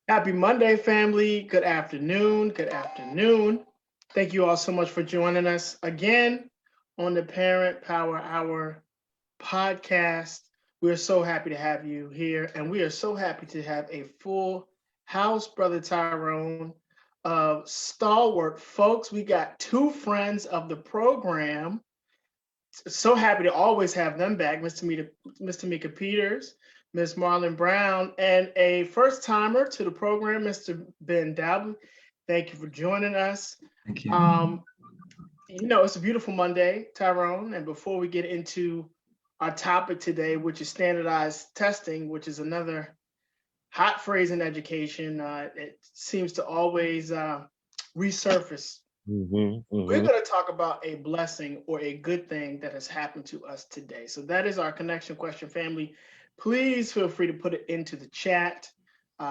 Happy Monday, family. Good afternoon. Good afternoon. Thank you all so much for joining us again on the Parent Power Hour podcast. We're so happy to have you here, and we are so happy to have a full house, Brother Tyrone, of stalwart folks. We got two friends of the program. So happy to always have them back, Miss Tamika Peters, Miss Marlon Brown, and a first timer to the program, Mr. Ben Dalbey. Thank you for joining us. Thank you. It's a beautiful Monday, Tyrone. And before we get into our topic today, which is standardized testing, which is another hot phrase in education, it seems to always resurface. We're going to talk about a blessing or a good thing that has happened to us today. So that is our connection question, family. Please feel free to put it into the chat.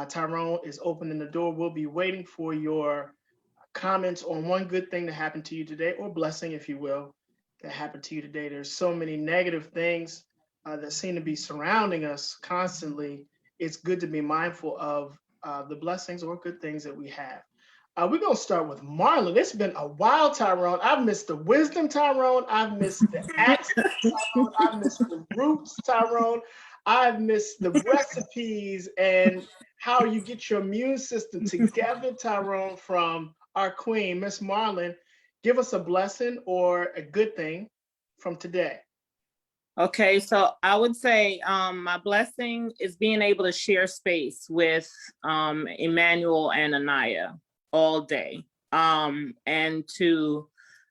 Tyrone is opening the door. We'll be waiting for your comments on one good thing that happened to you today, or blessing, if you will, that happened to you today. There's so many negative things that seem to be surrounding us constantly. It's good to be mindful of the blessings or good things that we have. We're going to start with Marlon. It's been a while, Tyrone. I've missed the wisdom, Tyrone. I've missed the accent, Tyrone. I've missed the roots, Tyrone. I've missed the recipes and how you get your immune system together, Tyrone, from our queen, Miss Marlon. Give us a blessing or a good thing from today. Okay, so I would say my blessing is being able to share space with Emmanuel and Anaya all day, and to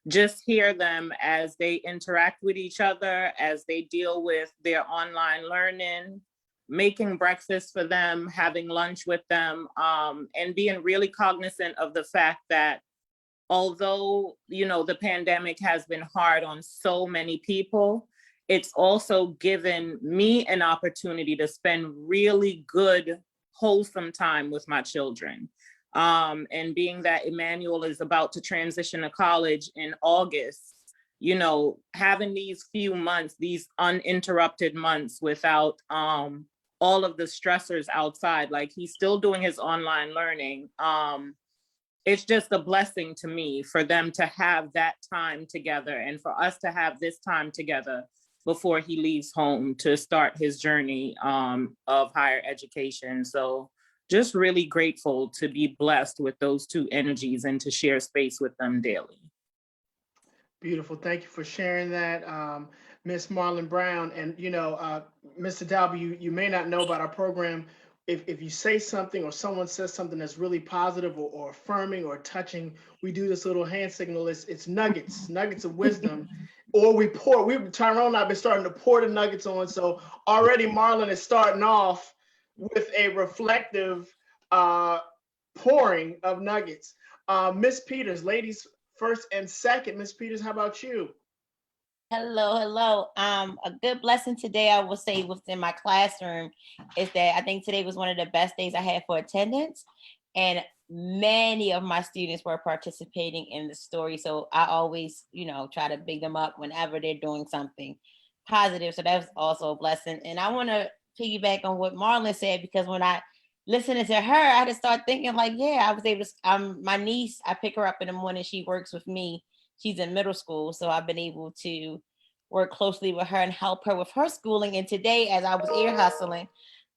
just hear them as they interact with each other, as they deal with their online learning, making breakfast for them, having lunch with them, and being really cognizant of the fact that although, the pandemic has been hard on so many people, it's also given me an opportunity to spend really good, wholesome time with my children. And being that Emmanuel is about to transition to college in August, having these few months, these uninterrupted months without all of the stressors outside, like he's still doing his online learning. It's just a blessing to me for them to have that time together and for us to have this time together before he leaves home to start his journey of higher education. So just really grateful to be blessed with those two energies and to share space with them daily. Beautiful. Thank you for sharing that, Miss Marlon Brown. And, Mr. Dalby, you may not know about our program. If you say something or someone says something that's really positive or affirming or touching, we do this little hand signal. It's nuggets of wisdom. Or Tyrone and I have been starting to pour the nuggets on. So already Marlon is starting off with a reflective pouring of nuggets. Miss Peters, ladies first and second. Miss Peters, how about you? Hello. A good blessing today, I will say, within my classroom is that I think today was one of the best days I had for attendance. And many of my students were participating in the story. So I always, try to big them up whenever they're doing something positive. So that was also a blessing. And I want to piggyback on what Marlon said, because when I listening to her, I had to start thinking like, I was able to, my niece, I pick her up in the morning. She works with me. She's in middle school. So I've been able to work closely with her and help her with her schooling. And today, as I was ear hustling,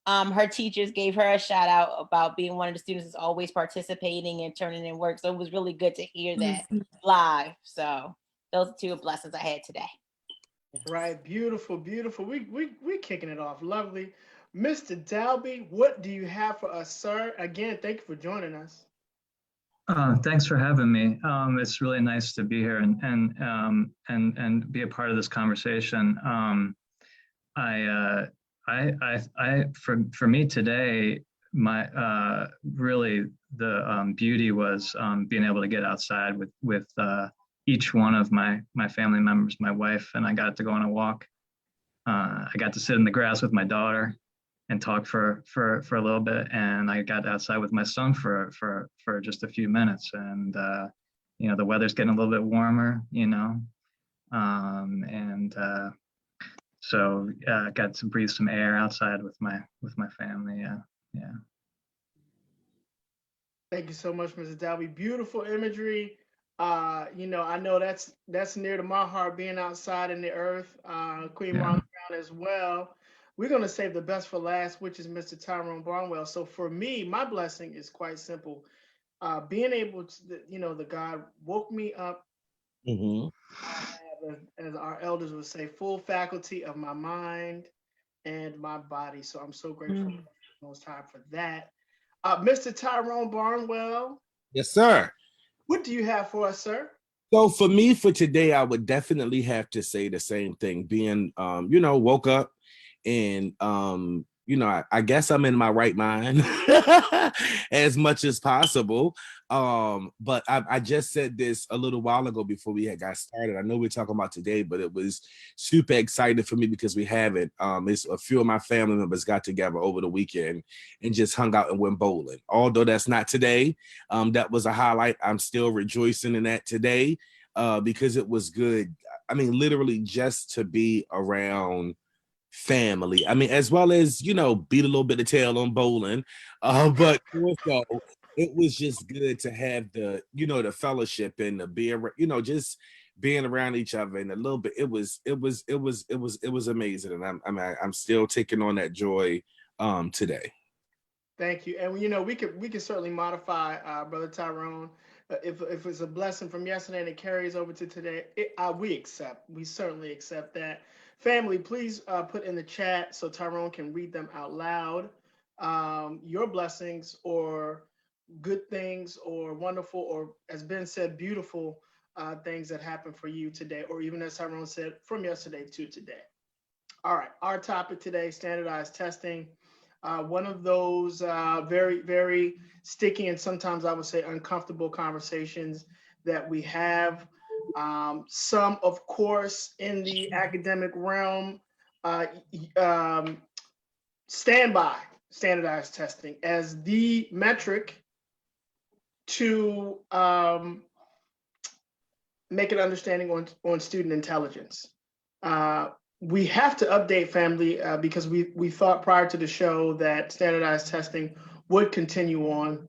her teachers gave her a shout out about being one of the students that's always participating and turning in work. So it was really good to hear that live. So those are two blessings I had today. Right. Beautiful. We're kicking it off. Lovely. Mr. Dalby, what do you have for us, sir? Again, thank you for joining us. Thanks for having me. It's really nice to be here and be a part of this conversation. For me today, my really the beauty was being able to get outside with each one of my family members, my wife, and I got to go on a walk. I got to sit in the grass with my daughter and talk for a little bit, and I got outside with my son for just a few minutes, and the weather's getting a little bit warmer, so got to breathe some air outside with my family. Yeah. Thank you so much, Mrs. Dalby. Beautiful imagery. I know that's near to my heart, being outside in the earth. Queen Yeah. Marlon Brown as well. We're gonna save the best for last, which is Mr. Tyrone Barnwell. So for me, my blessing is quite simple. Being able to, the God woke me up. Hmm. I have, as our elders would say, full faculty of my mind and my body. So I'm so grateful Mm. most time for that. Mr. Tyrone Barnwell, Yes, sir. what do you have for us, sir? So for me, for today, I would definitely have to say the same thing. Being, woke up and, I guess I'm in my right mind as much as possible. But I just said this a little while ago before we had got started. I know we're talking about today, but it was super exciting for me because we have it. It's a few of my family members got together over the weekend and just hung out and went bowling. Although that's not today, that was a highlight. I'm still rejoicing in that today because it was good. I mean, literally just to be around family. I mean, as well as, beat a little bit of tail on bowling. But also it was just good to have the fellowship and the beer, just being around each other and a little bit. It was amazing. And I'm still taking on that joy today. Thank you. And we could certainly modify Brother Tyrone. If it's a blessing from yesterday and it carries over to today, we certainly accept that. Family, please put in the chat so Tyrone can read them out loud. Your blessings or good things or wonderful or, as Ben said, beautiful things that happened for you today, or even as Tyrone said, from yesterday to today. All right, our topic today, standardized testing. One of those very, very sticky and sometimes I would say uncomfortable conversations that we have. Some, of course, in the academic realm stand by standardized testing as the metric to make an understanding on student intelligence. We have to update, family, because we thought prior to the show that standardized testing would continue on,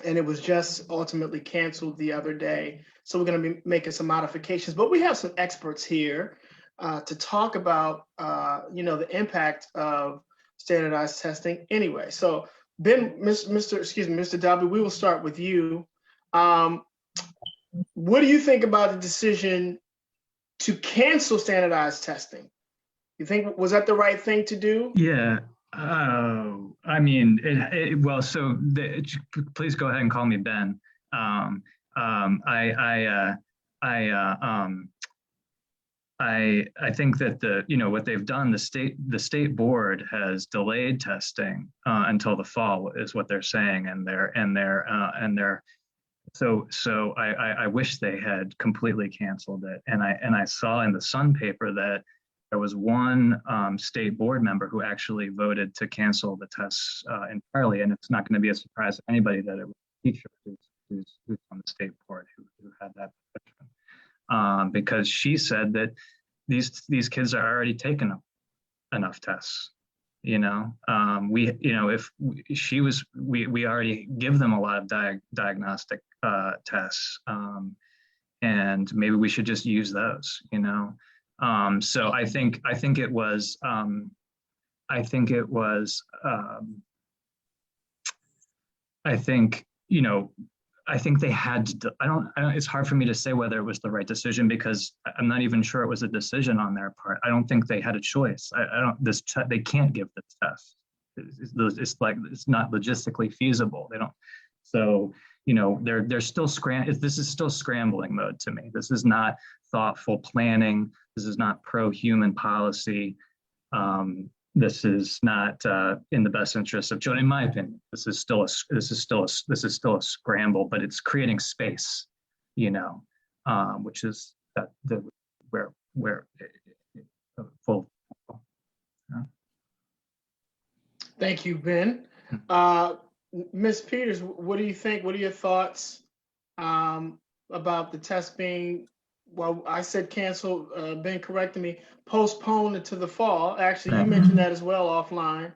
and it was just ultimately canceled the other day. So we're going to be making some modifications, but we have some experts here to talk about the impact of standardized testing. Anyway, so Ben, Mr. Dalby, we will start with you. What do you think about the decision to cancel standardized testing? You think, was that the right thing to do? Yeah. I mean, well, so please go ahead and call me Ben. I think that what they've done, the state board has delayed testing until the fall is what they're saying, and they're so I wish they had completely canceled it. And I saw in the Sun paper that there was one state board member who actually voted to cancel the tests entirely. And it's not going to be a surprise to anybody that it was a teacher who's on the state board who had that position. Because she said that these kids are already taking enough tests. We already give them a lot of diagnostic tests, and maybe we should just use those. So I think it was I think they had to. I don't. It's hard for me to say whether it was the right decision because I'm not even sure it was a decision on their part. I don't think they had a choice. I don't. They can't give this test. It's not logistically feasible. They don't. So they're still This is still scrambling mode to me. This is not thoughtful planning. This is not pro-human policy. This is not in the best interest of children, in my opinion. This is still a scramble, but it's creating space, which is where full. Thank you, Ben. Ms. Peters, what do you think? What are your thoughts about the test being? Well, I said cancel. Ben corrected me. Postpone it to the fall. Actually, you mentioned that as well offline.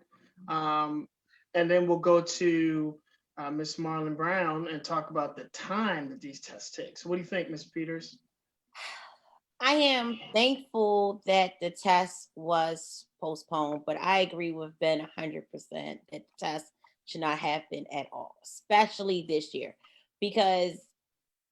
And then we'll go to Ms. Marlon Brown, and talk about the time that these tests take. So what do you think, Ms. Peters? I am thankful that the test was postponed, but I agree with Ben 100% that the test should not happen at all, especially this year, because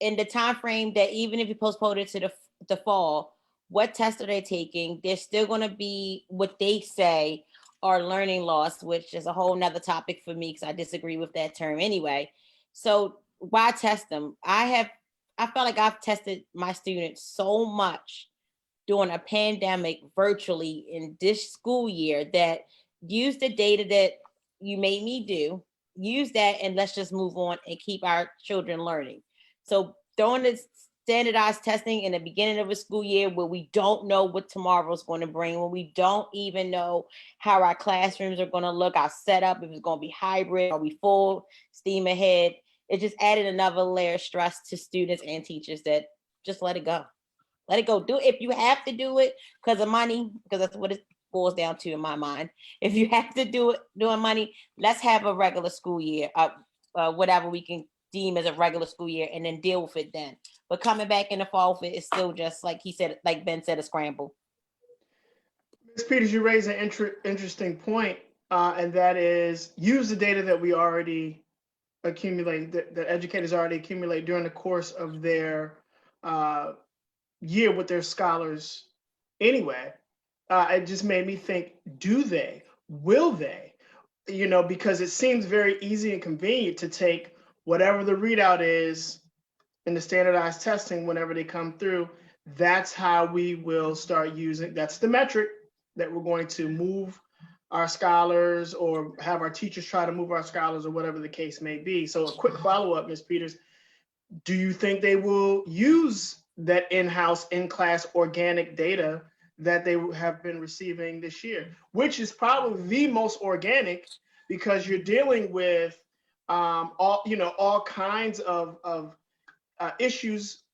in the time frame that even if you postpone it to the fall, what tests are they taking? They're still going to be what they say are learning loss, which is a whole nother topic for me because I disagree with that term anyway. So why test them? I felt like I've tested my students so much during a pandemic virtually in this school year that use the data that you made me do, use that, and let's just move on and keep our children learning. So throwing this standardized testing in the beginning of a school year where we don't know what tomorrow's going to bring, when we don't even know how our classrooms are going to look, our setup, if it's going to be hybrid, are we full steam ahead? It just added another layer of stress to students and teachers that just let it go. Let it go. Do it if you have to do it because of money, because that's what it boils down to in my mind. If you have to do it doing money, let's have a regular school year, whatever we can deem as a regular school year, and then deal with it then. But coming back in the fall with it is still just like he said, like Ben said, a scramble. Ms. Peters, you raise an interesting point, and that is use the data that we already accumulate, that educators already accumulate during the course of their year with their scholars anyway. It just made me think, do they? Will they? You know, because it seems very easy and convenient to take whatever the readout is in the standardized testing whenever they come through. That's how we will start using, that's the metric that we're going to move our scholars or have our teachers try to move our scholars or whatever the case may be. So a quick follow-up, Ms. Peters, do you think they will use that in-house, in-class organic data that they have been receiving this year, which is probably the most organic because you're dealing with all kinds of issues,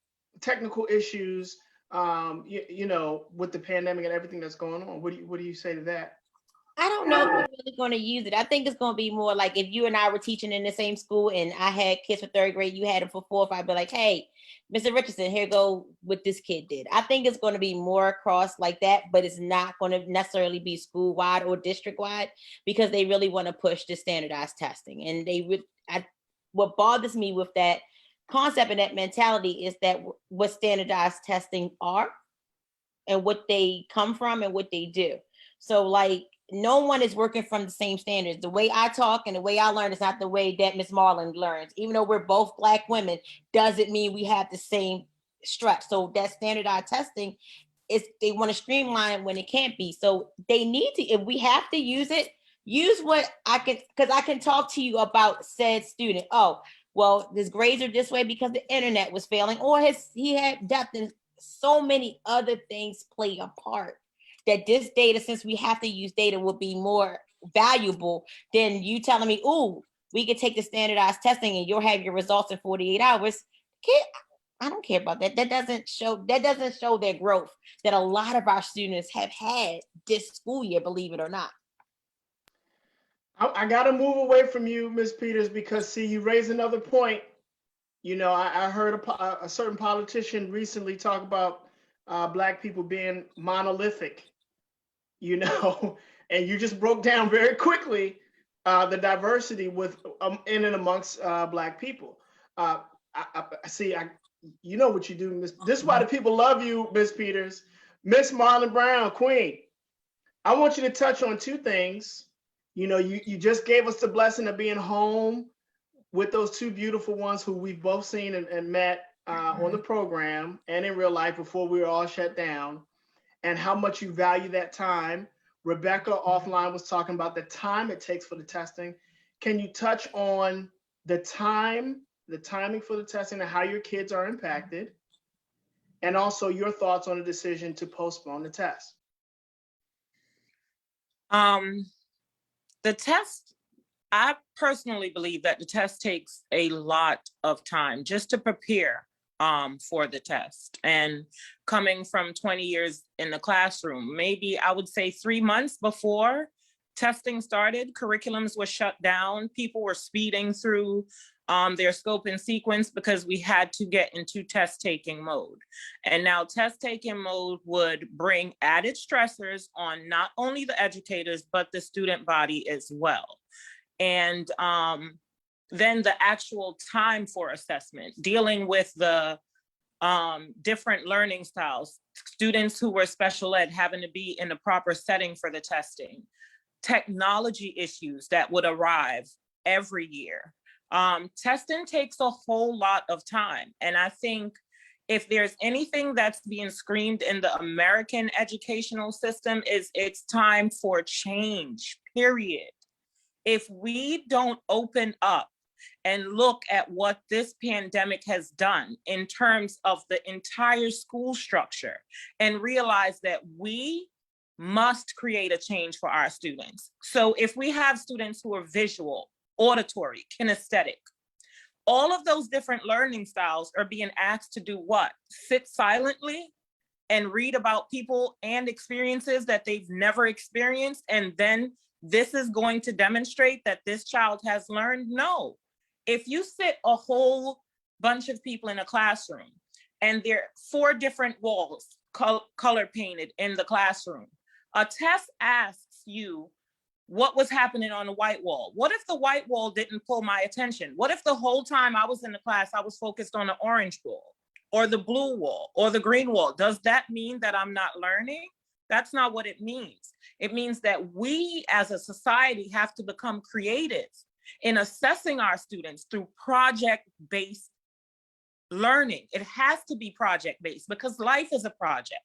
technical issues, with the pandemic and everything that's going on. What do you say to that? I don't know if we're really going to use it. I think it's going to be more like if you and I were teaching in the same school and I had kids for third grade, you had them for fourth, I'd be like, hey, Mr. Richardson, here go what this kid did. I think it's going to be more across like that, but it's not going to necessarily be school-wide or district-wide because they really want to push the standardized testing. And what bothers me with that concept and that mentality is that what standardized testing are and what they come from and what they do. So like, no one is working from the same standards. The way I talk and the way I learn is not the way that Ms. Marlon learns. Even though we're both Black women, doesn't mean we have the same stretch. So that standardized testing is, they want to streamline when it can't be. So they need to, if we have to use it, use what I can, because I can talk to you about said student. Oh, well, his grades are this way because the internet was failing, or he had depth, and so many other things play a part. That this data, since we have to use data, will be more valuable than you telling me, "Ooh, we could take the standardized testing and you'll have your results in 48 hours." I don't care about that. That doesn't show their growth that a lot of our students have had this school year, believe it or not. I got to move away from you, Ms. Peters, because see, you raise another point. You know, I heard a certain politician recently talk about Black people being monolithic. And you just broke down very quickly the diversity with in and amongst Black people. I see. You know what you do. This is why the people love you, Ms. Peters. Miss Marlon Brown, Queen. I want you to touch on two things. You just gave us the blessing of being home with those two beautiful ones who we've both seen and met on the program and in real life before we were all shut down. And how much you value that time. Rebecca offline was talking about the time it takes for the testing. Can you touch on the timing for the testing and how your kids are impacted? And also your thoughts on the decision to postpone the test. The test, I personally believe that the test takes a lot of time just to prepare for the test. And coming from 20 years in the classroom, maybe I would say 3 months before testing started, curriculums were shut down, people were speeding through their scope and sequence because we had to get into test taking mode. And now test taking mode would bring added stressors on not only the educators, but the student body as well. And then the actual time for assessment, dealing with the different learning styles, students who were special ed having to be in the proper setting for the testing, technology issues that would arrive every year. Testing takes a whole lot of time. And I think if there's anything that's being screamed in the American educational system is it's time for change, period. If we don't open up and look at what this pandemic has done in terms of the entire school structure and realize that we must create a change for our students. So if we have students who are visual, auditory, kinesthetic, all of those different learning styles are being asked to do what? Sit silently and read about people and experiences that they've never experienced. And then this is going to demonstrate that this child has learned? No. If you sit a whole bunch of people in a classroom and there are 4 different walls color painted in the classroom, a test asks you what was happening on the white wall. What if the white wall didn't pull my attention? What if the whole time I was in the class, I was focused on the orange wall or the blue wall or the green wall? Does that mean that I'm not learning? That's not what it means. It means that we as a society have to become creative in assessing our students through project-based learning. It has to be project-based because life is a project.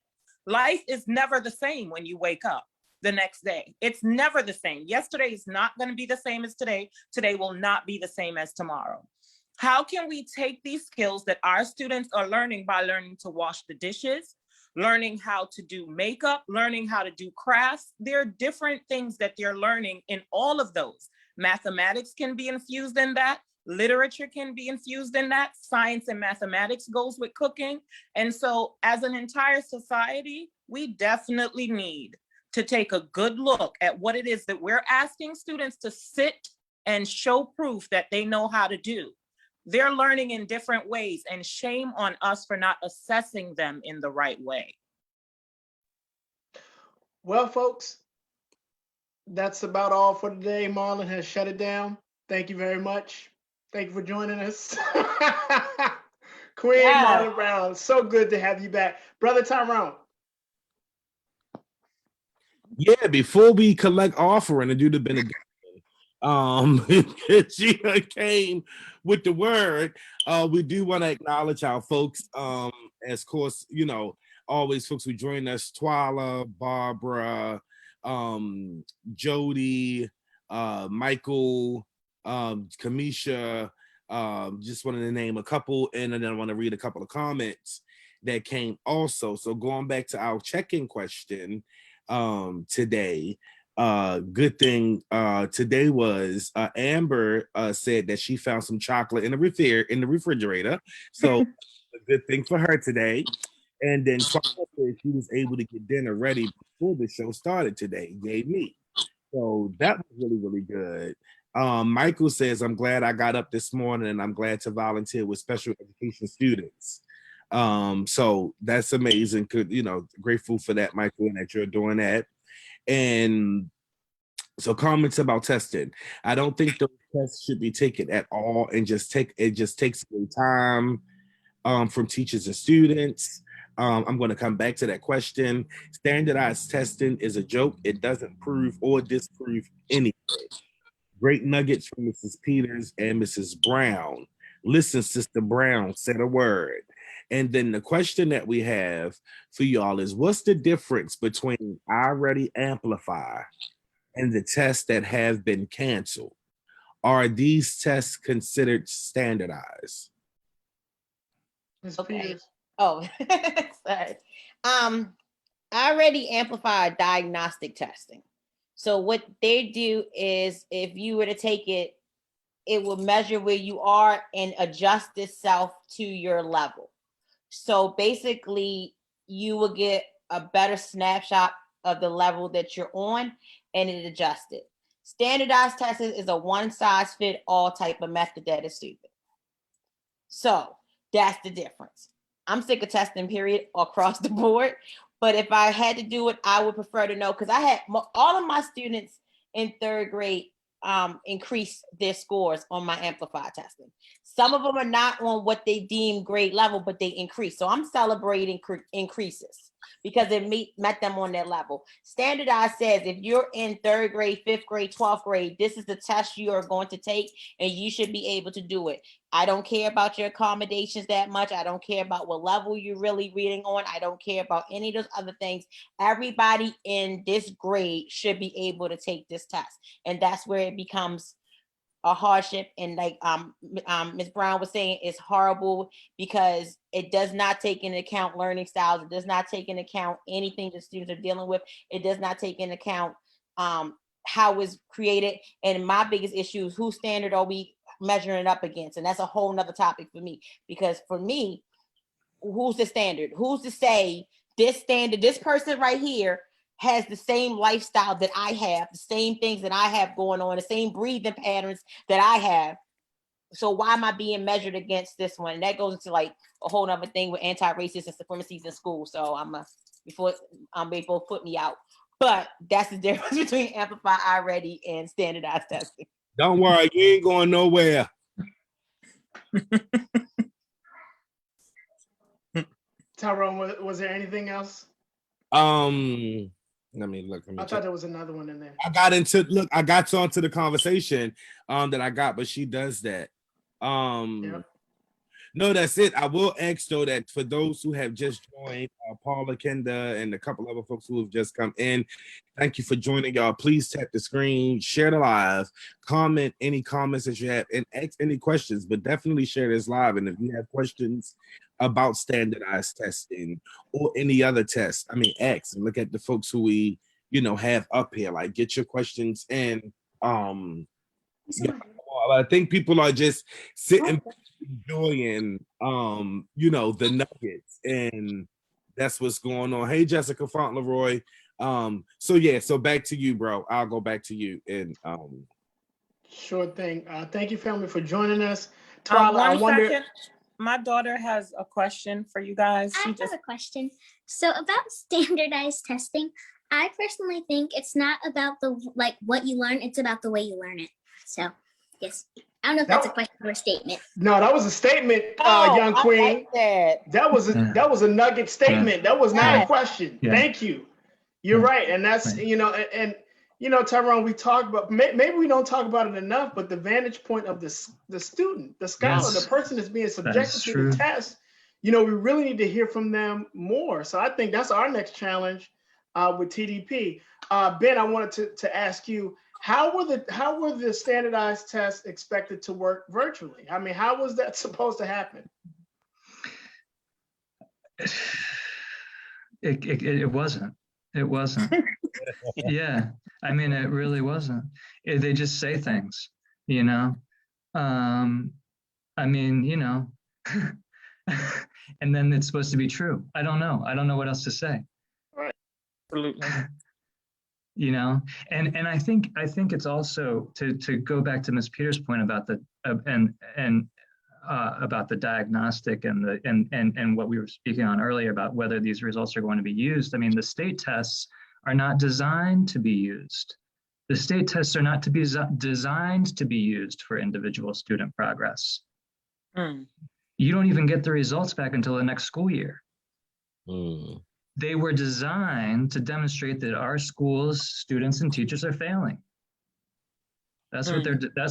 Life is never the same when you wake up the next day. It's never the same. Yesterday is not going to be the same as today. Today will not be the same as tomorrow. How can we take these skills that our students are learning by learning to wash the dishes, learning how to do makeup, learning how to do crafts? There are different things that they're learning in all of those. Mathematics can be infused in that. Literature can be infused in that. Science and mathematics goes with cooking. And so as an entire society, we definitely need to take a good look at what it is that we're asking students to sit and show proof that they know how to do. They're learning in different ways, and shame on us for not assessing them in the right way. Well, folks, that's about all for today. Marlon has shut it down. Thank you very much. Thank you for joining us. Queen Marlon Brown, so good to have you back. Brother Tyrone. Yeah, before we collect offering and do the benediction, she came with the word. We do want to acknowledge our folks. As course, you know, always folks who join us: Twala, Barbara, Jody, Michael, Kamisha. Just wanted to name a couple, and then I want to read a couple of comments that came also. So going back to our check-in question today, good thing today was Amber said that she found some chocolate in the refrigerator. So a good thing for her today. And then Twala said she was able to get dinner ready before the show started today. Yay me. So that was really, really good. Michael says, I'm glad I got up this morning and I'm glad to volunteer with special education students. So that's amazing. You know, grateful for that, Michael, and that you're doing that. And so comments about testing. I don't think those tests should be taken at all and it just takes away time from teachers and students. I'm going to come back to that question. Standardized testing is a joke. It doesn't prove or disprove anything. Great nuggets from Mrs. Peters and Mrs. Brown. Listen, Sister Brown said a word. And then the question that we have for y'all is, what's the difference between I Ready Amplify and the tests that have been canceled? Are these tests considered standardized? Ms. Okay. Peters. Oh, sorry. I already amplified diagnostic testing. So what they do is if you were to take it, it will measure where you are and adjust itself to your level. So basically you will get a better snapshot of the level that you're on and it adjusts it. Standardized testing is a one-size-fit-all type of method that is stupid. So that's the difference. I'm sick of testing, period, across the board. But if I had to do it, I would prefer to know, because I had all of my students in third grade increase their scores on my amplified testing. Some of them are not on what they deem grade level, but they increase. So I'm celebrating increases because it met them on their level. Standardized says if you're in third grade, fifth grade, 12th grade, this is the test you are going to take and you should be able to do it. I don't care about your accommodations that much. I don't care about what level you're really reading on. I don't care about any of those other things. Everybody in this grade should be able to take this test. And that's where it becomes a hardship. And like Ms. Brown was saying, it's horrible because it does not take into account learning styles. It does not take into account anything that students are dealing with. It does not take into account how it's created. And my biggest issue is whose standard are we measuring it up against? And that's a whole nother topic for me, because for me, who's the standard? Who's to say this standard, this person right here has the same lifestyle that I have, the same things that I have going on, the same breathing patterns that I have. So why am I being measured against this one? And that goes into like a whole nother thing with anti-racist and supremacies in school. So before they both put me out. But that's the difference between Amplify iReady and standardized testing. Don't worry, you ain't going nowhere. Tyrone, was there anything else? Let me look. I thought there was another one in there. I got onto the conversation that I got, but she does that. Yep. No, that's it. I will ask though that for those who have just joined, Paula, Kenda, and a couple other folks who have just come in, thank you for joining, y'all. Please tap the screen, share the live, comment any comments that you have, and ask any questions, but definitely share this live. And if you have questions about standardized testing or any other test, I mean, ask and look at the folks who we, have up here. Like, get your questions in. I think people are just sitting enjoying the nuggets, and that's what's going on. Hey, Jessica Fauntleroy. So back to you, bro. I'll go back to you. And Sure thing. Thank you, family, for joining us. Twyla, second. My daughter has a question for you guys. I have a question. So about standardized testing, I personally think it's not about what you learn, it's about the way you learn it. So yes, I don't know if that's a question or a statement. No, that was a statement, young queen. Like that was a nugget statement. That was not a question. Yeah. Thank you. You're right, and that's Tyrone. We talk about maybe we don't talk about it enough, but the vantage point of the student, the scholar, the person that's being subjected to the test. We really need to hear from them more. So I think that's our next challenge with TDP. Ben, I wanted to ask you. How were the standardized tests expected to work virtually? I mean, how was that supposed to happen? It wasn't. It wasn't. Yeah, I mean, it really wasn't. They just say things, I mean, and then it's supposed to be true. I don't know what else to say. Right. Absolutely. And I think it's also to go back to Ms. Peters' point about the about the diagnostic and what we were speaking on earlier about whether these results are going to be used. I mean, the state tests are not designed to be used. The state tests are not to be designed to be used for individual student progress. You don't even get the results back until the next school year. They were designed to demonstrate that our schools, students, and teachers are failing. That's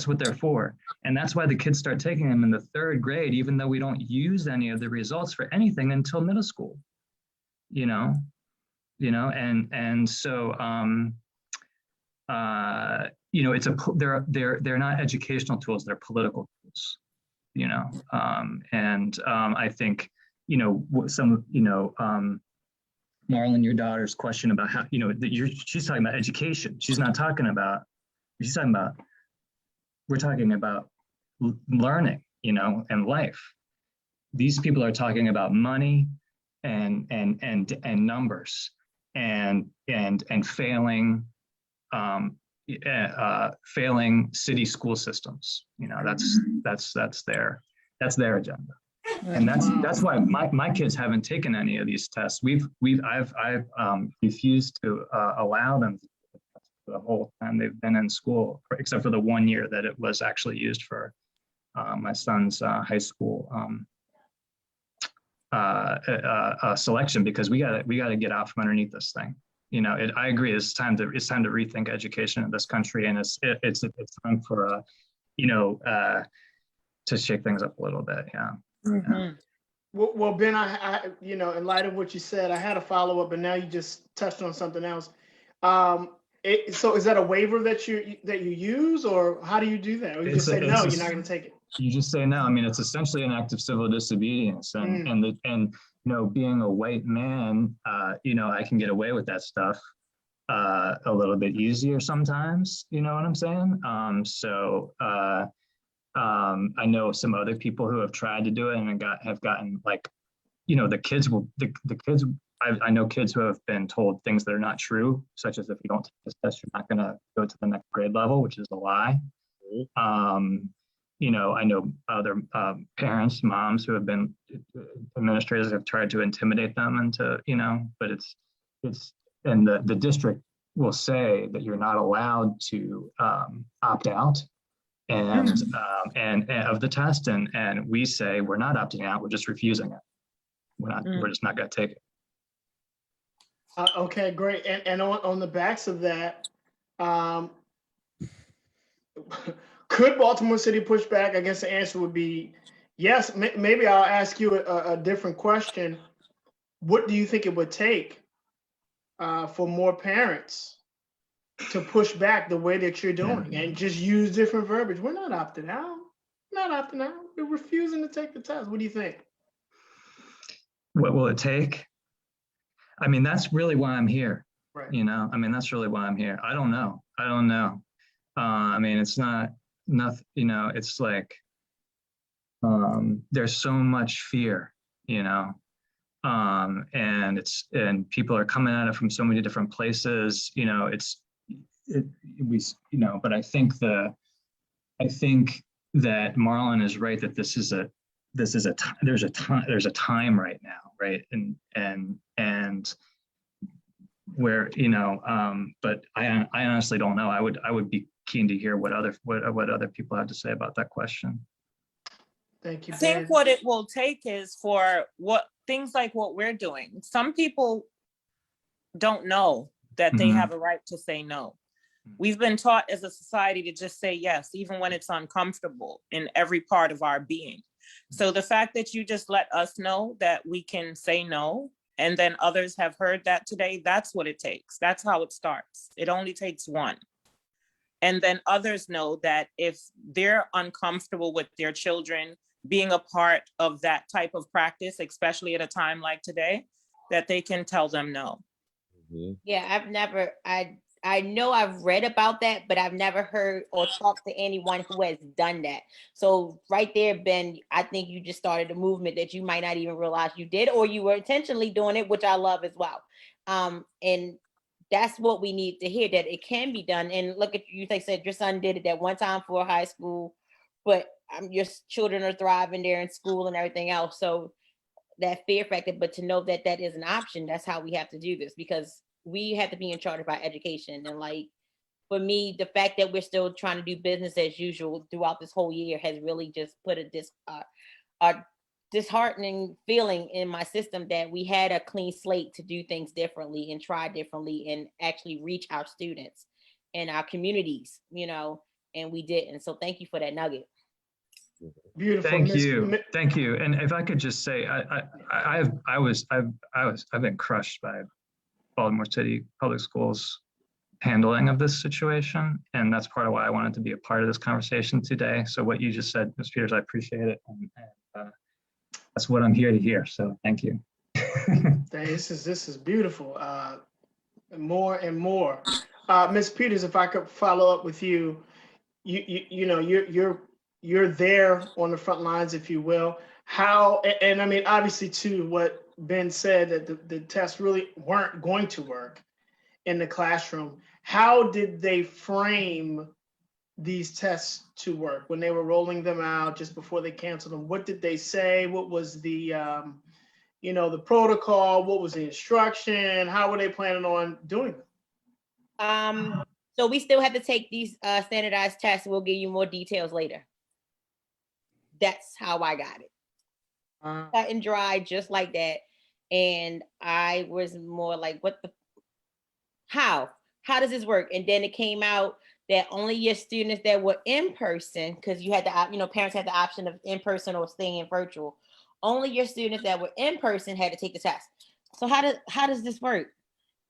what they're for, and that's why the kids start taking them in the third grade, even though we don't use any of the results for anything until middle school. And so they're not educational tools; they're political tools. I think Marlon, your daughter's question about how, she's talking about education. We're talking about learning, and life. These people are talking about money and numbers and failing, failing city school systems. You know, that's their agenda. And that's why my kids haven't taken any of these tests. I've refused to allow them to take the test for the whole time they've been in school, except for the 1 year that it was actually used for my son's high school selection, because we gotta get out from underneath this thing. You know, I agree. It's time to rethink education in this country, and it's time for to shake things up a little bit. Yeah. Mm-hmm. Yeah. Well, Ben, I in light of what you said, I had a follow up, and now you just touched on something else. So is that a waiver that you use, or how do you do that? Or you just say no, you're not going to take it? You just say no. I mean, it's essentially an act of civil disobedience, and being a white man, I can get away with that stuff a little bit easier sometimes. You know what I'm saying? I know some other people who have tried to do it and have gotten, like, the kids. I know kids who have been told things that are not true, such as if you don't take this test, you're not going to go to the next grade level, which is a lie. I know other parents, moms who have been administrators have tried to intimidate them into, but it's and the district will say that you're not allowed to opt out and of the test, and we say we're not opting out, we're just refusing it. We're just not going to take it. Okay, great. And on the backs of that, could Baltimore City push back? I guess the answer would be yes. Maybe I'll ask you a different question. What do you think it would take for more parents to push back the way that you're doing and just use different verbiage? We're not opting out. We're refusing to take the test. What do you think? What will it take? I mean, that's really why I'm here. Right. That's really why I'm here. I don't know. I mean, it's not nothing, it's like, there's so much fear, and people are coming at it from so many different places, but I think that Marlon is right, that there's a time right now, right? And where, but I honestly don't know. I would be keen to hear what other people have to say about that question. Thank you, I Ben. think what it will take is for things like what we're doing. Some people don't know that they have a right to say no. We've been taught as a society to just say yes, even when it's uncomfortable in every part of our being. So the fact that you just let us know that we can say no, and then others have heard that today, that's what it takes. That's how it starts. It only takes one. And then others know that if they're uncomfortable with their children being a part of that type of practice, especially at a time like today, that they can tell them no. Yeah, I know I've read about that, but I've never heard or talked to anyone who has done that. So right there, Ben, I think you just started a movement that you might not even realize you did, or you were intentionally doing it, which I love as well. And that's what we need to hear, that it can be done. And look at you, they said your son did it that one time for high school, but your children are thriving there in school and everything else. So that fear factor, but to know that that is an option, that's how we have to do this, because we have to be in charge of our education. And like, for me, the fact that we're still trying to do business as usual throughout this whole year has really just put a disheartening feeling in my system, that we had a clean slate to do things differently and try differently and actually reach our students and our communities, and we didn't. So thank you for that nugget. Beautiful. Thank you. And if I could just say, I've been crushed by Baltimore City Public Schools handling of this situation, and that's part of why I wanted to be a part of this conversation today. So what you just said, Ms. Peters, I appreciate it, and that's what I'm here to hear. So thank you. This is beautiful. More and more. Ms. Peters, if I could follow up with you, you're there on the front lines, if you will. How, and I mean, obviously too, what Ben said, that the tests really weren't going to work in the classroom. how did they frame these tests to work when they were rolling them out just before they canceled them? What did they say? What was the the protocol? What was the instruction? How were they planning on doing them? So we still have to take these standardized tests. We'll give you more details later. That's how I got it. Cut and dry, just like that. And I was more like, how does this work? And then it came out that only your students that were in person, because you had the, parents had the option of in person or staying in virtual. Only your students that were in person had to take the test. So how does this work?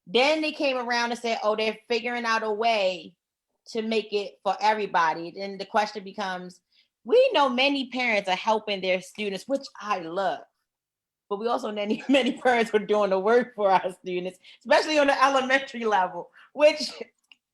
Then they came around and said, oh, they're figuring out a way to make it for everybody. Then the question becomes, we know many parents are helping their students, which I love. But we also know many parents are doing the work for our students, especially on the elementary level, which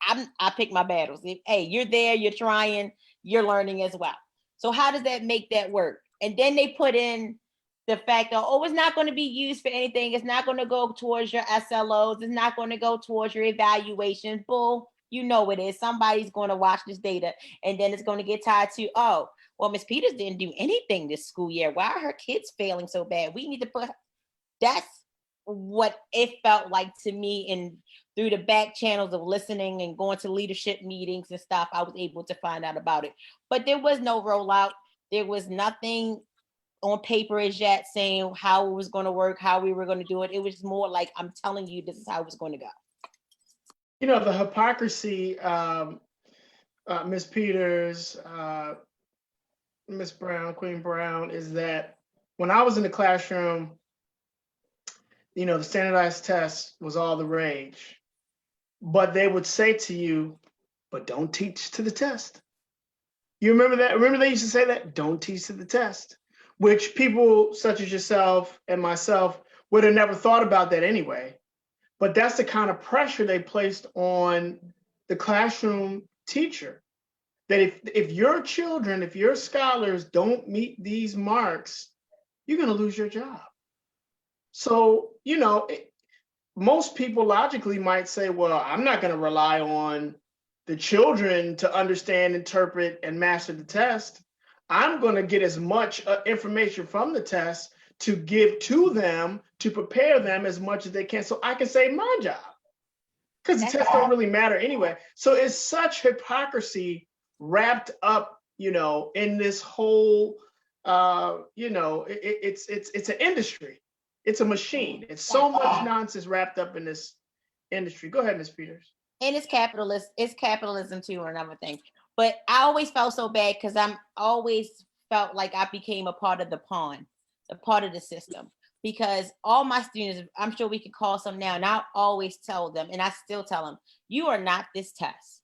I pick my battles. Hey, you're there, you're trying, you're learning as well. So how does that make that work? And then they put in the fact that, it's not going to be used for anything. It's not going to go towards your SLOs. It's not going to go towards your evaluation. Bull, it is. Somebody's going to watch this data, and then it's going to get tied to, well, Miss Peters didn't do anything this school year. Why are her kids failing so bad? We need to put, that's what it felt like to me. And through the back channels of listening and going to leadership meetings and stuff, I was able to find out about it. But there was no rollout. There was nothing on paper as yet saying how it was going to work, how we were going to do it. It was more like, I'm telling you, this is how it was going to go. The hypocrisy, Miss Peters, Miss Brown, Queen Brown, is that when I was in the classroom, the standardized test was all the rage. But they would say to you, but don't teach to the test. You remember that? Remember they used to say that? Don't teach to the test, which people such as yourself and myself would have never thought about that anyway. But that's the kind of pressure they placed on the classroom teacher. That if your children, if your scholars don't meet these marks, you're going to lose your job. So, most people logically might say, well, I'm not going to rely on the children to understand, interpret, and master the test. I'm going to get as much information from the test to give to them, to prepare them as much as they can, so I can save my job. Because the tests don't really matter anyway. So it's such hypocrisy wrapped up, in this whole, it's an industry. It's a machine. It's so much nonsense wrapped up in this industry. Go ahead, Ms. Peters. And it's capitalist. It's capitalism too, or another thing. But I always felt so bad because I'm always felt like I became a part of the pawn, a part of the system. Because all my students, I'm sure we could call some now, and I always tell them, and I still tell them, you are not this test.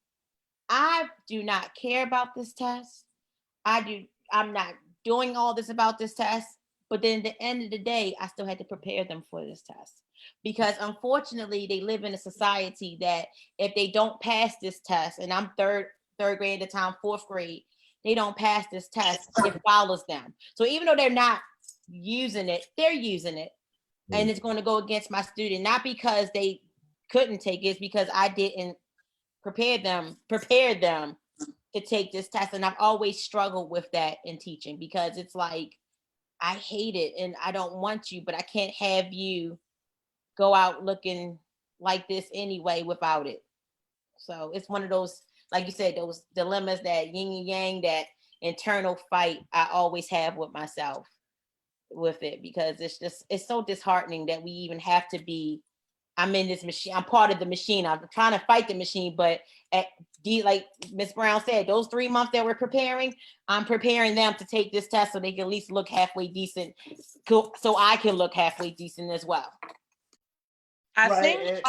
I do not care about this test. I'm not doing all this about this test. But then at the end of the day, I still had to prepare them for this test. Because unfortunately, they live in a society that if they don't pass this test, and I'm third grade at the time, fourth grade, they don't pass this test, it follows them. So even though they're not using it, they're using it. And it's going to go against my student, not because they couldn't take it, it's because I didn't prepare them to take this test. And I've always struggled with that in teaching, because it's like, I hate it and I don't want you, but I can't have you go out looking like this anyway without it. So it's one of those, like you said, those dilemmas, that yin and yang, that internal fight I always have with myself with it, because it's so disheartening that we even have to be, I'm in this machine, I'm part of the machine, I'm trying to fight the machine, but like Ms. Brown said, those 3 months that we're preparing, I'm preparing them to take this test so they can at least look halfway decent, so I can look halfway decent as well. I think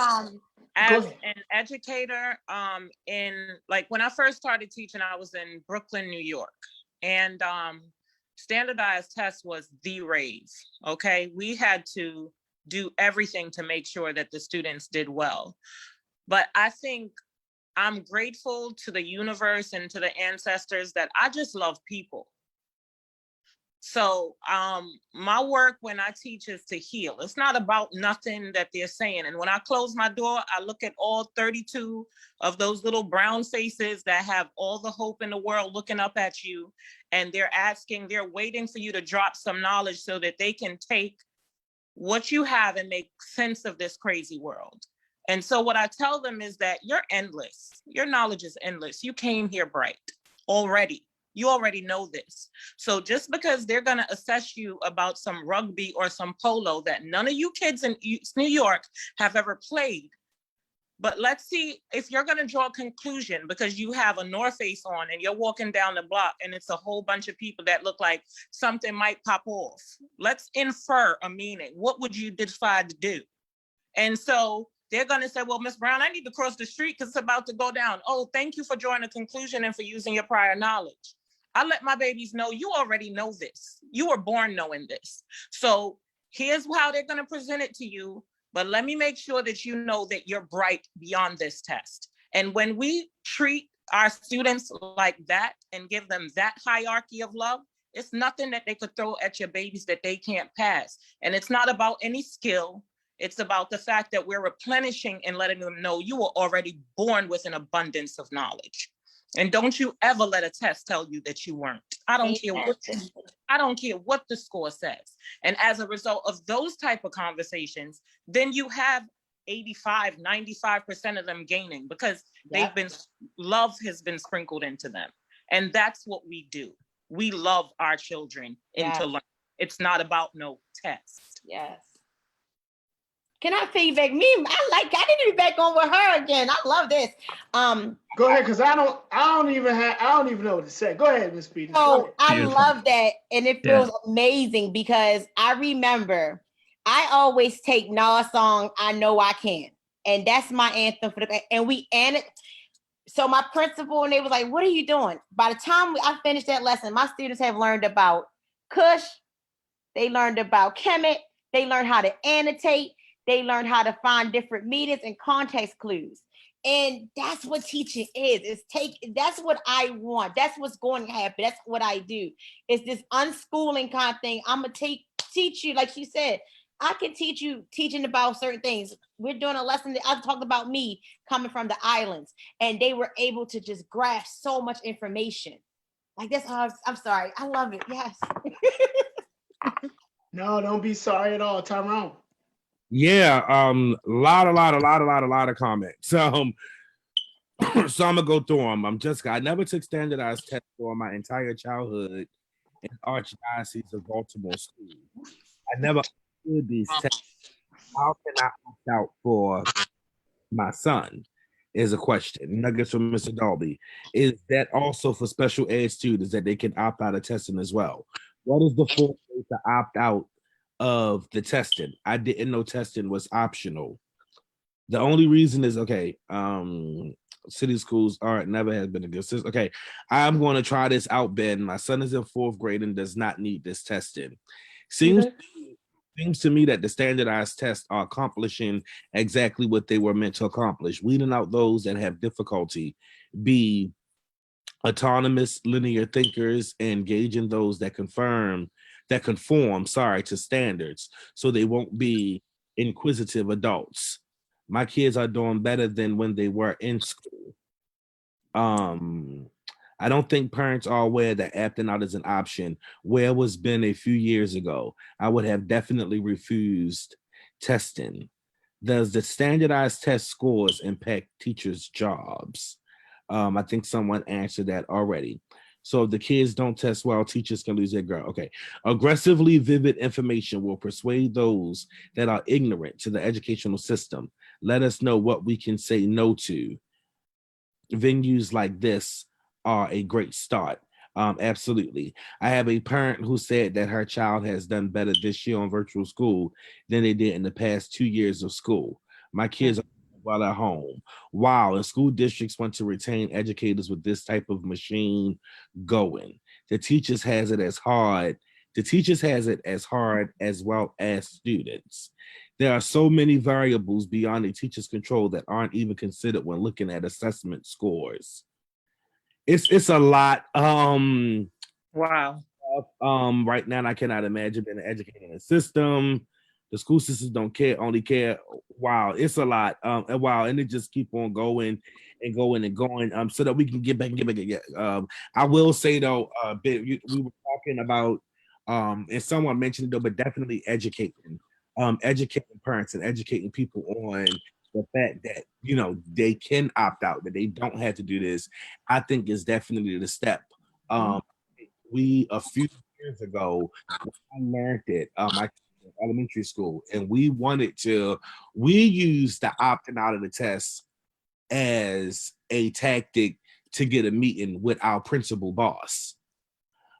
as an educator, when I first started teaching, I was in Brooklyn, New York, and standardized tests was the rave. Okay, we had to do everything to make sure that the students did well. But I think I'm grateful to the universe and to the ancestors that I just love people. So my work when I teach is to heal. It's not about nothing that they're saying. And when I close my door, I look at all 32 of those little brown faces that have all the hope in the world looking up at you. And they're waiting for you to drop some knowledge so that they can take what you have and make sense of this crazy world. And so what I tell them is that you're endless. Your knowledge is endless. You came here bright already. You already know this. So just because they're going to assess you about some rugby or some polo that none of you kids in New York have ever played, but let's see if you're going to draw a conclusion because you have a North Face on and you're walking down the block and it's a whole bunch of people that look like something might pop off. Let's infer a meaning. What would you decide to do? And so they're going to say, well, Miss Brown, I need to cross the street because it's about to go down. Oh, thank you for drawing a conclusion and for using your prior knowledge. I let my babies know you already know this. You were born knowing this. So here's how they're going to present it to you. But let me make sure that you know that you're bright beyond this test. And when we treat our students like that and give them that hierarchy of love, it's nothing that they could throw at your babies that they can't pass. And it's not about any skill. It's about the fact that we're replenishing and letting them know you were already born with an abundance of knowledge. And don't you ever let a test tell you that you weren't. I don't care what the score says. And as a result of those type of conversations, then you have 85, 95% of them gaining because love has been sprinkled into them. And that's what we do. We love our children into learning. It's not about no test. Yes. Can I feedback me? I need to be back on with her again. I love this. Go ahead, because I don't even know what to say. Go ahead, Miss Peters. Oh, I love that. And it feels amazing because I remember I always take Nas song, I Know I Can. And that's my anthem for the so my principal and they was like, what are you doing? By the time I finished that lesson, my students have learned about Kush, they learned about Kemet, they learned how to annotate. They learn how to find different meanings and context clues. And that's what teaching is. That's what I want. That's what's going to happen. That's what I do. It's this unschooling kind of thing. I'm going to teach you, like you said, I can teach you teaching about certain things. We're doing a lesson that I talked about me coming from the islands, and they were able to just grasp so much information. Like this, I'm sorry. I love it. Yes. No, don't be sorry at all, Tyrone. Yeah, lot of comments. So I'm gonna go through them. I never took standardized tests for my entire childhood in Archdiocese of Baltimore School. I never did these tests. How can I opt out for my son? Is a question. Nuggets from Mr. Dalby. Is that also for special ed students that they can opt out of testing as well? What is the full way to opt out of the testing? I didn't know testing was optional. The only reason is city schools never has been a good system. Okay, I'm going to try this out, Ben. My son is in 4th grade and does not need this testing. Seems to me that the standardized tests are accomplishing exactly what they were meant to accomplish, weeding out those that have difficulty, be autonomous linear thinkers, and engaging those that conform to standards, so they won't be inquisitive adults. My kids are doing better than when they were in school. I don't think parents are aware that opting out is an option. Where was Ben a few years ago? I would have definitely refused testing. Does the standardized test scores impact teachers' jobs? I think someone answered that already. So if the kids don't test well, teachers can lose their grade. Okay. Aggressively vivid information will persuade those that are ignorant to the educational system. Let us know what we can say no to. Venues like this are a great start. Absolutely. I have a parent who said that her child has done better this year on virtual school than they did in the past 2 years of school. My kids are well at home. Wow, and school districts want to retain educators with this type of machine going. The teachers has it as hard as well as students. There are so many variables beyond a teacher's control that aren't even considered when looking at assessment scores. It's a lot. Wow. Right now, I cannot imagine being an educator in the system. The school systems don't care, only care. Wow, it's a lot. And wow, and it just keep on going and going and going. So that we can get back and get back. Yeah. I will say though, we were talking about, and someone mentioned it though, but definitely educating parents and educating people on the fact that they can opt out, that they don't have to do this. I think is definitely the step. We a few years ago, I learned it. I elementary school, and we used the opting out of the test as a tactic to get a meeting with our principal boss.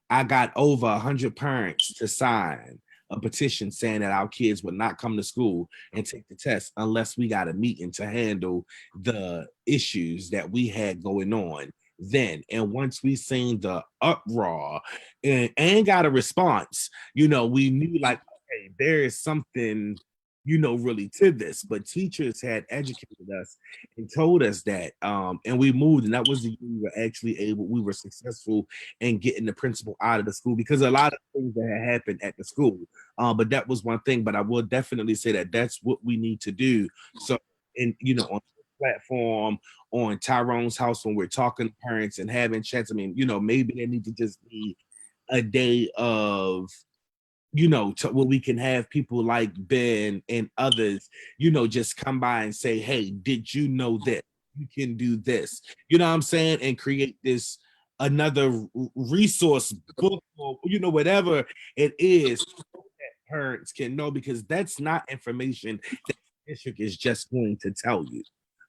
I got over 100 parents to sign a petition saying that our kids would not come to school and take the test unless we got a meeting to handle the issues that we had going on then. And once we seen the uproar and got a response, we knew like, okay, there is something really to this. But teachers had educated us and told us that, and we moved, and that was the year we were successful in getting the principal out of the school, because a lot of things that had happened at the school. But that was one thing. But I will definitely say that that's what we need to do. So, and on platform, on Tyrone's house, when we're talking to parents and having chats, I mean, maybe there need to just be a day of where we can have people like Ben and others, just come by and say, hey, did you know that you can do this? You know what I'm saying? And create this another resource book, or whatever it is, so that parents can know, because that's not information that the district is just going to tell you.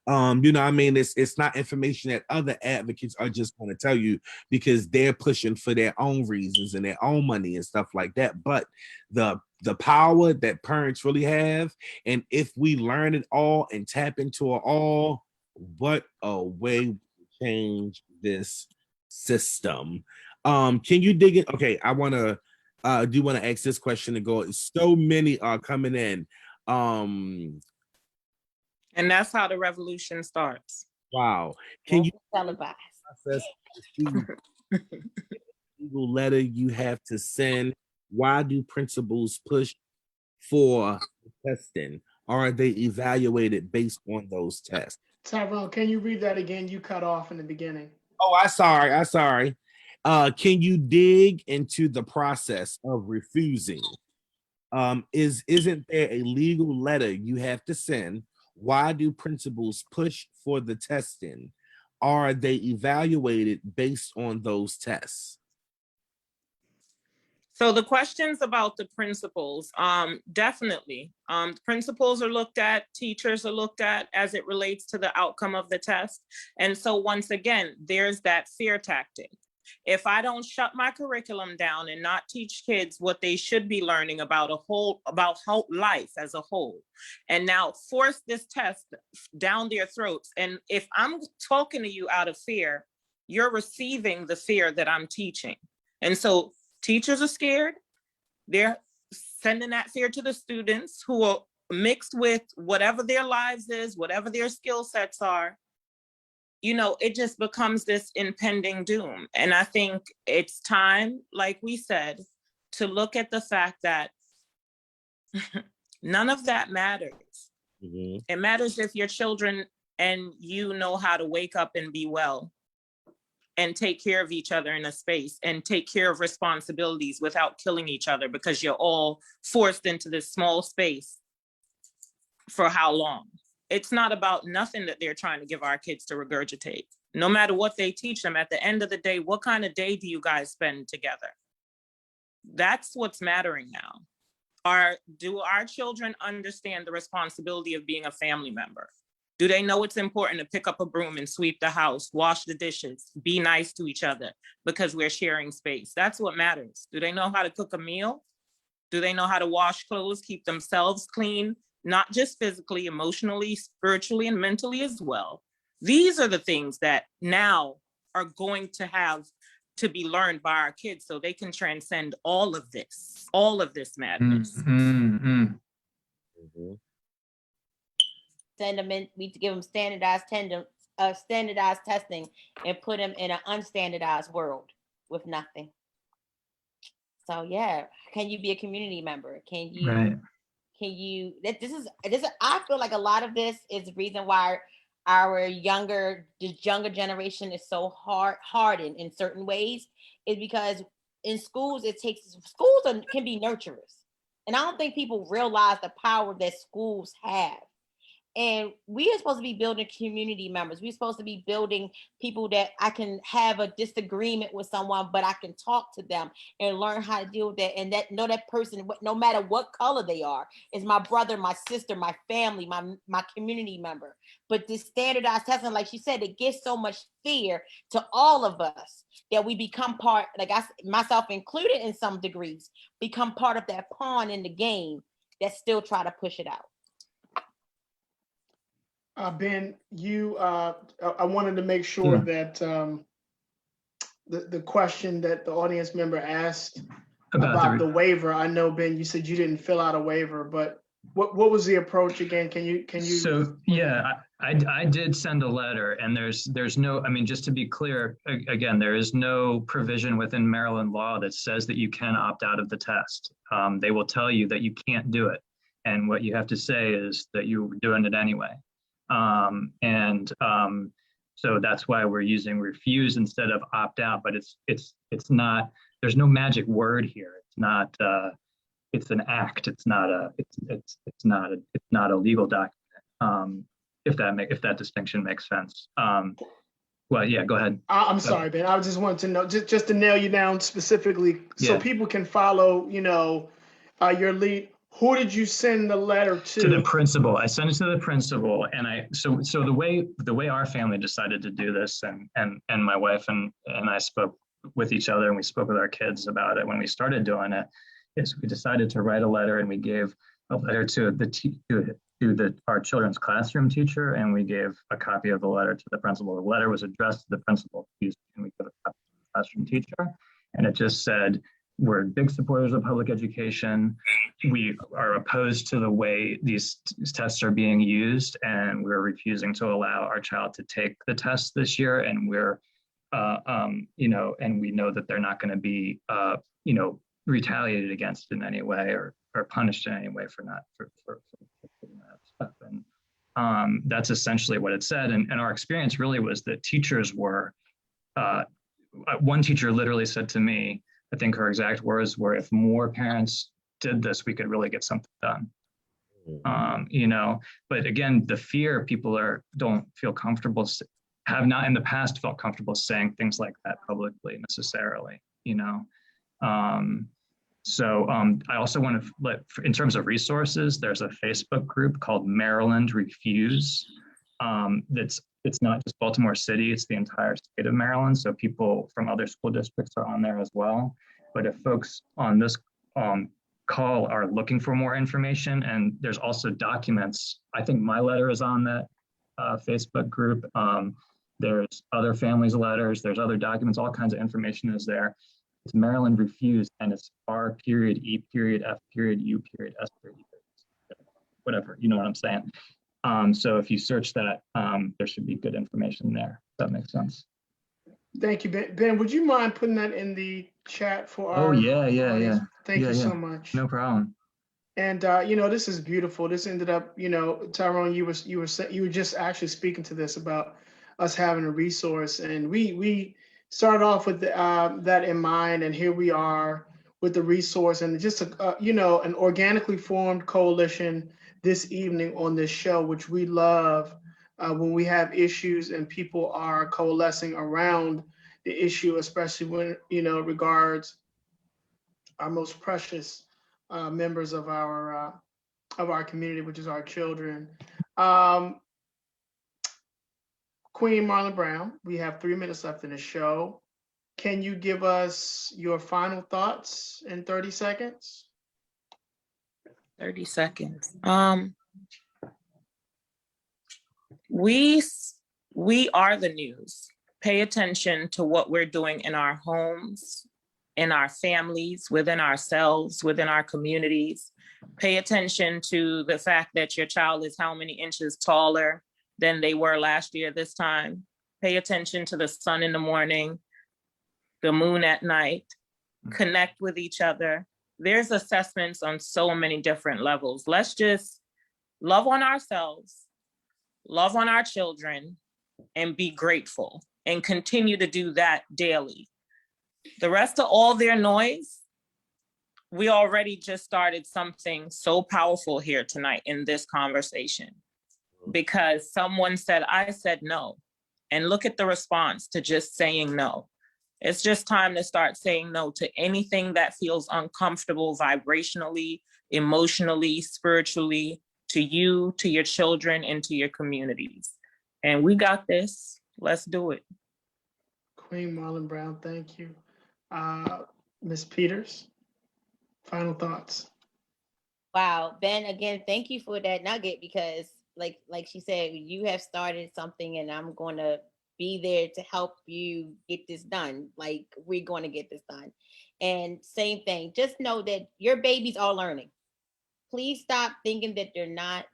I mean, it's not information that other advocates are just going to tell you because they're pushing for their own reasons and their own money and stuff like that. But the power that parents really have, and if we learn it all and tap into it all, what a way to change this system. Can you dig it? Okay, I want to do you want to ask this question and go? So many are coming in. And that's how the revolution starts. Wow. Can you televised process legal letter you have to send? Why do principals push for testing? Are they evaluated based on those tests? Tyrone, can you read that again? You cut off in the beginning. Oh, I'm sorry. Can you dig into the process of refusing? Isn't there a legal letter you have to send? Why do principals push for the testing? Are they evaluated based on those tests? So the questions about the principals, definitely. Principals are looked at, teachers are looked at as it relates to the outcome of the test. And so once again, there's that fear tactic. If I don't shut my curriculum down and not teach kids what they should be learning about life as a whole, and now force this test down their throats, and if I'm talking to you out of fear, you're receiving the fear that I'm teaching. And so teachers are scared. They're sending that fear to the students, who are mixed with whatever their lives is, whatever their skill sets are. It just becomes this impending doom. And I think it's time, like we said, to look at the fact that none of that matters. Mm-hmm. It matters if your children and you know how to wake up and be well and take care of each other in a space and take care of responsibilities without killing each other, because you're all forced into this small space for how long? It's not about nothing that they're trying to give our kids to regurgitate. No matter what they teach them, at the end of the day, what kind of day do you guys spend together? That's what's mattering now. Do our children understand the responsibility of being a family member? Do they know it's important to pick up a broom and sweep the house, wash the dishes, be nice to each other because we're sharing space? That's what matters. Do they know how to cook a meal? Do they know how to wash clothes, keep themselves clean? Not just physically, emotionally, spiritually, and mentally as well. These are the things that now are going to have to be learned by our kids so they can transcend all of this. All of this madness. Mm-hmm. Send them in, we give them standardized testing and put them in an unstandardized world with nothing. So yeah, can you be a community member? Can you? Right. Can you? This is. I feel like a lot of this is the reason why this younger generation is so hardened in certain ways, is because in schools can be nurturers, and I don't think people realize the power that schools have. And we are supposed to be building community members. We're supposed to be building people that I can have a disagreement with someone, but I can talk to them and learn how to deal with that. And that person, no matter what color they are, is my brother, my sister, my family, my community member. But this standardized testing, like she said, it gives so much fear to all of us that we become part, like myself included in some degrees, become part of that pawn in the game that still try to push it out. Ben, I wanted to make sure that the question that the audience member asked about the waiver. I know, Ben, you said you didn't fill out a waiver, but what was the approach again? Can you? So yeah, I did send a letter, and there's no, I mean, just to be clear, again, there is no provision within Maryland law that says that you can opt out of the test. They will tell you that you can't do it, and what you have to say is that you're doing it anyway. So that's why we're using refuse instead of opt out, but it's not, there's no magic word here. It's not, it's an act. It's not a legal document. If that distinction makes sense. Well, yeah, go ahead. I'm sorry, Ben. I just wanted to know, just to nail you down specifically, so people can follow, your lead. Who did you send the letter to? To the principal. I sent it to the principal, and so the way our family decided to do this, and my wife and I spoke with each other, and we spoke with our kids about it when we started doing it, is we decided to write a letter, and we gave a letter to our children's classroom teacher, and we gave a copy of the letter to the principal. The letter was addressed to the principal, and we gave a copy to the classroom teacher, and it just said, we're big supporters of public education. We are opposed to the way these tests are being used, and we're refusing to allow our child to take the test this year. And we're, and we know that they're not going to be, retaliated against in any way or punished in any way for doing that stuff. And that's essentially what it said. And our experience really was that teachers were, one teacher literally said to me, I think her exact words were, if more parents did this, we could really get something done. But again, the fear, people don't feel comfortable, have not in the past felt comfortable saying things like that publicly necessarily, I also want to in terms of resources, there's a Facebook group called Maryland Refuse. It's not just Baltimore City, it's the entire state of Maryland. So people from other school districts are on there as well. But if folks on this call are looking for more information, and there's also documents, I think my letter is on that Facebook group. There's other families' letters, there's other documents, all kinds of information is there. It's Maryland Refuse, and it's R.E.F.U.S. Whatever, you know what I'm saying? So if you search that, there should be good information there. If that makes sense. Thank you, Ben. Ben, would you mind putting that in the chat for our audience? Thank you so much. No problem. And this is beautiful. This ended up, Tyrone, you were just actually speaking to this about us having a resource, and we started off with that in mind, and here we are with the resource, and just an organically formed coalition this evening on this show, which we love when we have issues and people are coalescing around the issue, especially when regards our most precious members of our community, which is our children. Queen Marlon Brown, we have 3 minutes left in the show. Can you give us your final thoughts in 30 seconds? 30 seconds. We are the news. Pay attention to what we're doing in our homes, in our families, within ourselves, within our communities. Pay attention to the fact that your child is how many inches taller than they were last year this time. Pay attention to the sun in the morning, the moon at night. connect with each other. There's assessments on so many different levels. Let's just love on ourselves, love on our children, and be grateful, and continue to do that daily. The rest of all their noise, we already just started something so powerful here tonight in this conversation, because someone said, I said no. And look at the response to just saying no. It's just time to start saying no to anything that feels uncomfortable vibrationally, emotionally, spiritually, to you, to your children, and to your communities. And we got this. Let's do it. Queen Marlon Brown, thank you. Ms. Peters, final thoughts. Wow, Ben, again, thank you for that nugget, because like she said, you have started something and I'm going to be there to help you get this done. Like, we're going to get this done. And same thing, just know that your babies are learning. Please stop thinking that they're not.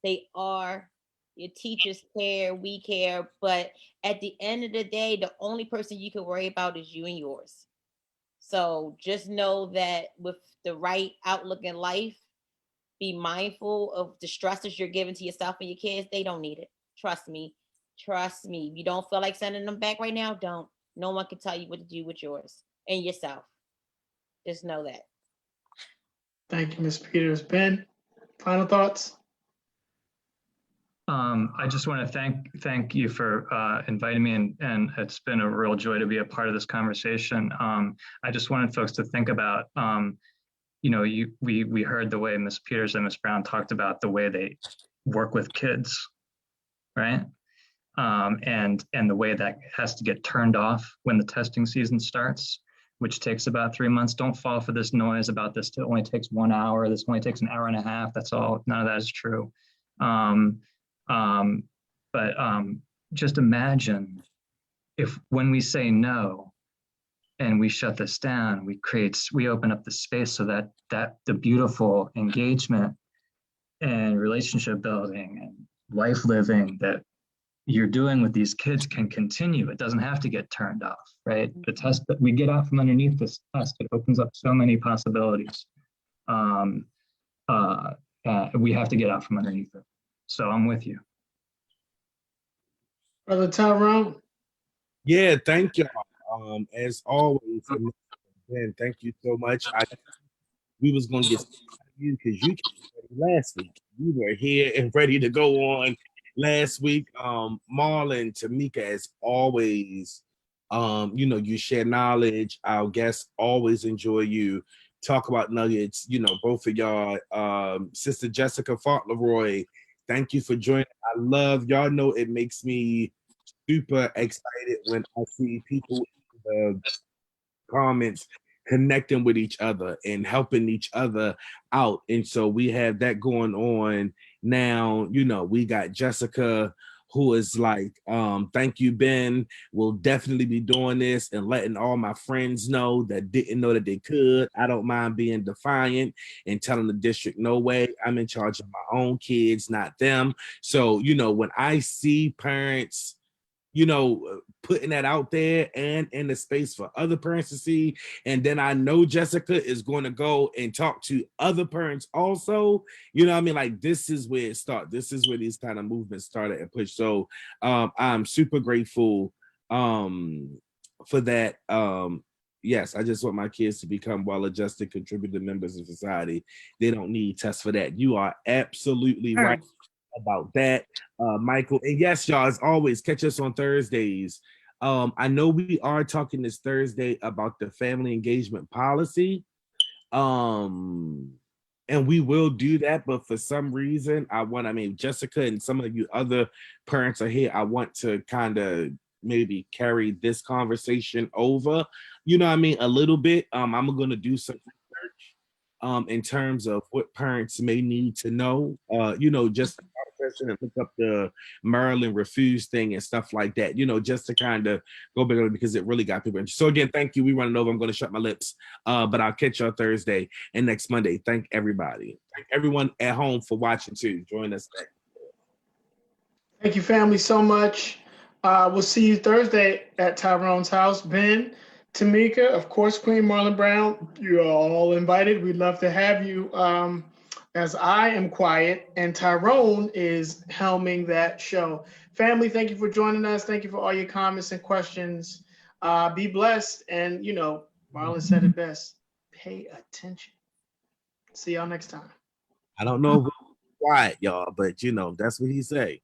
They are. Your teachers care, we care, but at the end of the day, the only person you can worry about is you and yours. So just know that with the right outlook in life, be mindful of the stressors you're giving to yourself and your kids. They don't need it. Trust me. Trust me. If you don't feel like sending them back right now, don't. No one can tell you what to do with yours and yourself. Just know that. Thank you, Ms. Peters. Ben, final thoughts? I just want to thank you for inviting me, and it's been a real joy to be a part of this conversation. I just wanted folks to think about, we heard the way Ms. Peters and Ms. Brown talked about the way they work with kids, right? And the way that has to get turned off when the testing season starts, which takes about 3 months. Don't fall for this noise about this. It only takes 1 hour. This only takes an hour and a half. That's all. None of that is true. But just imagine if, when we say no and we shut this down, we open up the space so that the beautiful engagement and relationship building and life living that you're doing with these kids can continue. It doesn't have to get turned off, right? The test that we get out from underneath this test, it opens up so many possibilities. We have to get out from underneath it. So I'm with you. Brother Tyrone. Yeah, thank y'all. As always, Ben, thank you so much. We was gonna get you because you came ready last week. You were here and ready to go on last week. Marlon, Tamika, as always, you share knowledge. Our guests always enjoy you. Talk about nuggets. Both of y'all. Sister Jessica Fauntleroy, thank you for joining. I love y'all. Know it makes me super excited when I see people in the comments connecting with each other and helping each other out. And so we have that going on now. We got Jessica, who is like, thank you, Ben. We'll definitely be doing this and letting all my friends know that didn't know that they could. I don't mind being defiant and telling the district, no way, I'm in charge of my own kids, not them. So, when I see parents putting that out there and in the space for other parents to see. And then I know Jessica is going to go and talk to other parents also. Like, this is where it starts. This is where these kind of movements started and push. So I'm super grateful for that. Yes, I just want my kids to become well-adjusted, contributing members of society. They don't need tests for that. You are absolutely right about that, Michael. And yes, y'all, as always, catch us on Thursdays. I know we are talking this Thursday about the family engagement policy. And we will do that, but for some reason, Jessica and some of you other parents are here. I want to kind of maybe carry this conversation over, a little bit. I'm going to do some research in terms of what parents may need to know, just and look up the Maryland refuse thing and stuff like that, just to kind of go back on it, because it really got people interested. So again, thank you. We running over. I'm going to shut my lips, but I'll catch y'all Thursday and next Monday. Thank everybody. Thank everyone at home for watching too. Join us next. Thank you, family, so much. We'll see you Thursday at Tyrone's house. Ben, Tamika, of course, Queen Marlon Brown, you are all invited. We'd love to have you. As I am quiet and Tyrone is helming that show. Family, thank you for joining us. Thank you for all your comments and questions. Be blessed. And, you know, Marlon said it best. Pay attention. See y'all next time. I don't know if we're quiet, y'all, but you know, that's what he say.